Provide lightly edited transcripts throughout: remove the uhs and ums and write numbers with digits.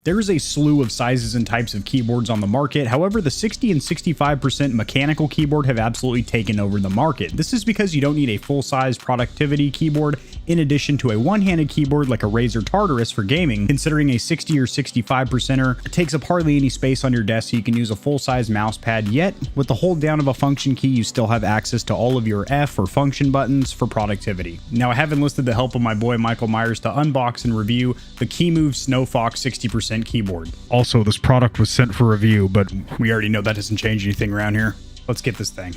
There is a slew of sizes and types of keyboards on the market. However, the 60 and 65% mechanical keyboard have absolutely taken over the market. This is because you don't need a full-size productivity keyboard in addition to a one-handed keyboard like a Razer Tartarus for gaming. Considering a 60 or 65%er takes up hardly any space on your desk, so you can use a full-size mouse pad, yet with the hold down of a function key, you still have access to all of your F or function buttons for productivity. Now, I have enlisted the help of my boy Michael Myers to unbox and review the KeyMove SnowFox 60% keyboard. Also, this product was sent for review, but we already know that doesn't change anything around here. Let's get this thing.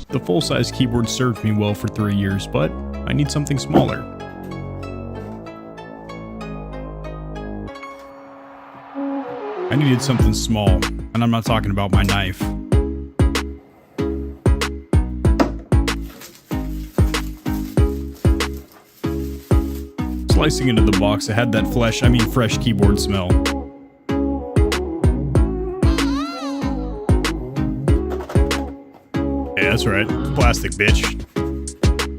The full-size keyboard served me well for 3 years, but I need something smaller. I needed something small, and I'm not talking about my knife. Slicing into the box, it had that fresh keyboard smell. Yeah, that's right. Plastic, bitch.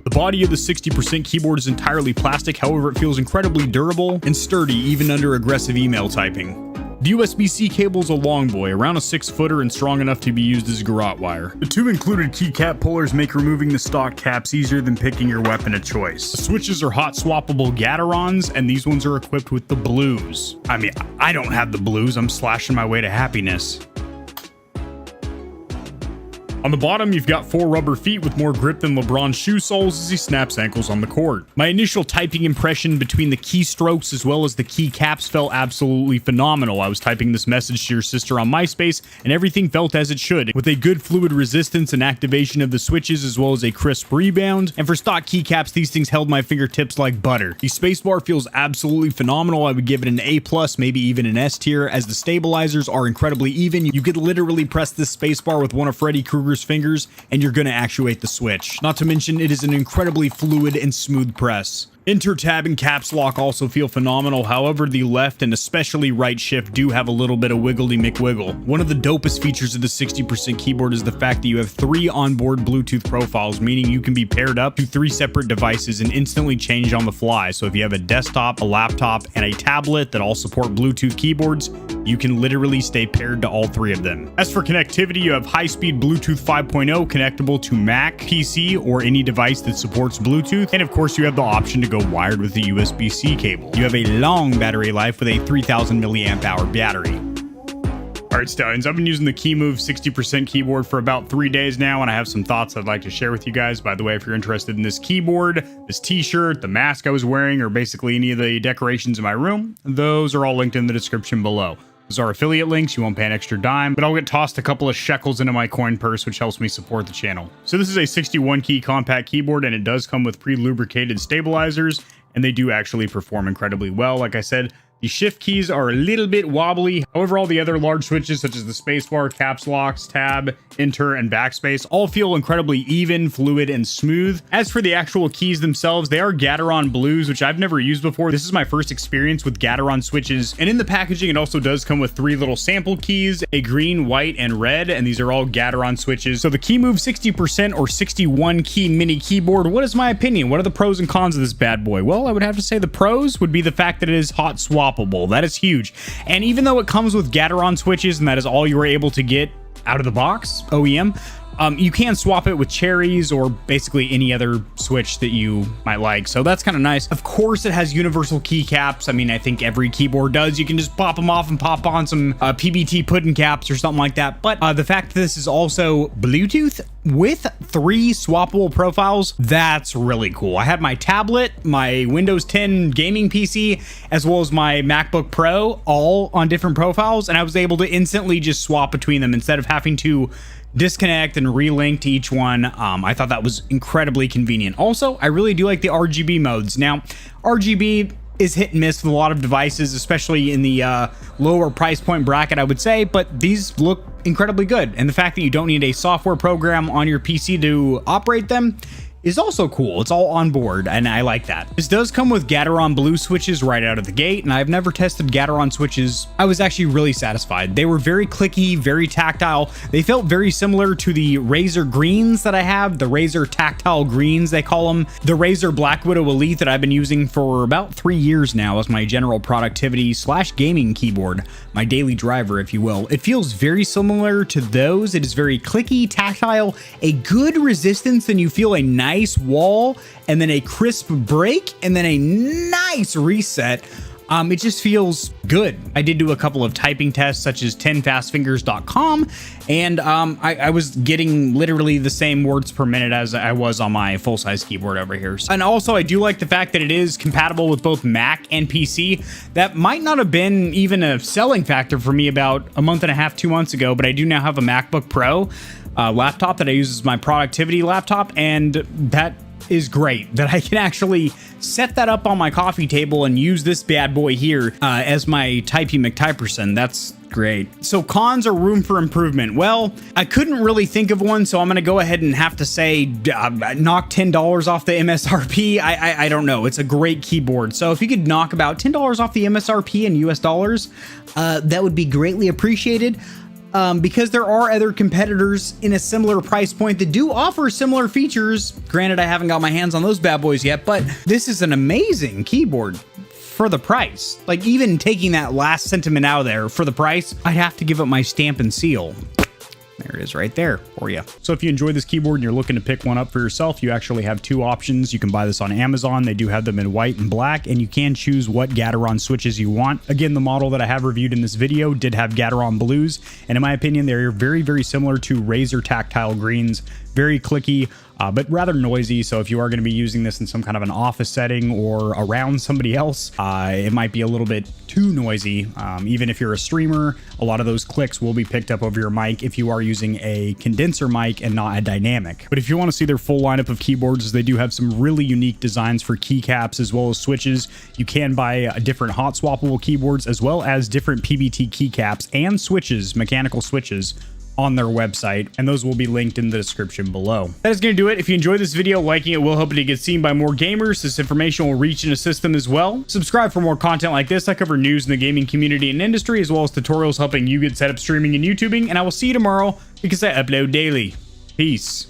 The body of the 60% keyboard is entirely plastic, however it feels incredibly durable and sturdy even under aggressive email typing. The USB-C cable is a long boy, around a 6-footer and strong enough to be used as garrote wire. The two included keycap pullers make removing the stock caps easier than picking your weapon of choice. The switches are hot swappable Gaterons, and these ones are equipped with the blues. I mean, I don't have the blues, I'm slashing my way to happiness. On the bottom, you've got 4 rubber feet with more grip than LeBron's shoe soles as he snaps ankles on the court. My initial typing impression between the keystrokes as well as the keycaps felt absolutely phenomenal. I was typing this message to your sister on MySpace, and everything felt as it should, with a good fluid resistance and activation of the switches as well as a crisp rebound. And for stock keycaps, these things held my fingertips like butter. The spacebar feels absolutely phenomenal. I would give it an A+, maybe even an S tier, as the stabilizers are incredibly even. You could literally press this spacebar with one of Freddy Krueger's fingers and you're gonna actuate the switch. Not to mention, it is an incredibly fluid and smooth press. Enter tab and caps lock also feel phenomenal. However, the left and especially right shift do have a little bit of wiggly McWiggle. One of the dopest features of the 60% keyboard is the fact that you have 3 onboard Bluetooth profiles, meaning you can be paired up to 3 separate devices and instantly change on the fly. So if you have a desktop, a laptop, and a tablet that all support Bluetooth keyboards, you can literally stay paired to all 3 of them. As for connectivity, you have high-speed Bluetooth 5.0 connectable to Mac, PC, or any device that supports Bluetooth. And of course, you have the option to go wired with the USB-C cable. You have a long battery life with a 3000 milliamp hour battery. Alright, Stallions, I've been using the KeyMove 60% keyboard for about 3 days now, and I have some thoughts I'd like to share with you guys. By the way, if you're interested in this keyboard, this t-shirt, the mask I was wearing, or basically any of the decorations in my room, those are all linked in the description below. Those are affiliate links, you won't pay an extra dime, but I'll get tossed a couple of shekels into my coin purse, which helps me support the channel. So this is a 61 key compact keyboard, and it does come with pre-lubricated stabilizers, and they do actually perform incredibly well. Like I said, the shift keys are a little bit wobbly. However, all the other large switches such as the spacebar, caps locks, tab, enter, and backspace all feel incredibly even, fluid, and smooth. As for the actual keys themselves, they are Gateron blues, which I've never used before. This is my first experience with Gateron switches, and in the packaging it also does come with 3 little sample keys, a green, white, and red, and these are all Gateron switches. So the KeyMove 60% or 61 key mini keyboard, what is my opinion? What are the pros and cons of this bad boy? Well, I would have to say the pros would be the fact that it is hot swappable. That is huge. And even though it comes with Gateron switches and that is all you were able to get out of the box, OEM, you can swap it with cherries or basically any other switch that you might like. So that's kind of nice. Of course, it has universal keycaps. I mean, I think every keyboard does. You can just pop them off and pop on some PBT pudding caps or something like that. But the fact that this is also Bluetooth with 3 swappable profiles, that's really cool. I had my tablet, my Windows 10 gaming PC, as well as my MacBook Pro all on different profiles, and I was able to instantly just swap between them instead of having to disconnect and relink to each one. I thought that was incredibly convenient. Also, I really do like the RGB modes. Now, RGB is hit and miss with a lot of devices, especially in the lower price point bracket, I would say, but these look incredibly good. And the fact that you don't need a software program on your PC to operate them is also cool. It's all on board, and I like that. This does come with Gateron Blue switches right out of the gate, and I've never tested Gateron switches. I was actually really satisfied. They were very clicky, very tactile. They felt very similar to the Razer Greens that I have, the Razer Tactile Greens, they call them. The Razer Black Widow Elite that I've been using for about 3 years now as my general productivity / gaming keyboard, my daily driver, if you will. It feels very similar to those. It is very clicky, tactile, a good resistance, and you feel a nice wall, and then a crisp break, and then a nice reset. It just feels good. I did do a couple of typing tests, such as 10fastfingers.com, and I was getting literally the same words per minute as I was on my full-size keyboard over here. And also, I do like the fact that it is compatible with both Mac and PC. That might not have been even a selling factor for me about a month and a half, 2 months ago, but I do now have a MacBook Pro laptop that I use as my productivity laptop, and that is great that I can actually set that up on my coffee table and use this bad boy here as my Typey McTyperson. That's great. So cons or room for improvement? Well, I couldn't really think of one, so I'm going to go ahead and have to say knock $10 off the MSRP. I don't know. It's a great keyboard. So if you could knock about $10 off the MSRP in US dollars, that would be greatly appreciated. Because there are other competitors in a similar price point that do offer similar features. Granted, I haven't got my hands on those bad boys yet, but this is an amazing keyboard for the price. Like, even taking that last sentiment out of there for the price, I'd have to give it my stamp and seal. There it is right there for you. So if you enjoy this keyboard and you're looking to pick one up for yourself, you actually have 2 options. You can buy this on Amazon. They do have them in white and black, and you can choose what Gateron switches you want. Again, the model that I have reviewed in this video did have Gateron Blues, and in my opinion, they're very, very similar to Razer Tactile Greens. Very clicky, but rather noisy. So if you are going to be using this in some kind of an office setting or around somebody else, it might be a little bit too noisy. Even if you're a streamer, a lot of those clicks will be picked up over your mic if you are using a condenser mic and not a dynamic. But if you want to see their full lineup of keyboards, they do have some really unique designs for keycaps as well as switches. You can buy different hot swappable keyboards as well as different PBT keycaps and switches, mechanical switches, on their website, and those will be linked in the description below. That is going to do it. If you enjoyed this video, liking it will help it to get seen by more gamers. This information will reach and assist them as well. Subscribe for more content like this. I cover news in the gaming community and industry, as well as tutorials helping you get set up streaming and YouTubing, and I will see you tomorrow because I upload daily. Peace.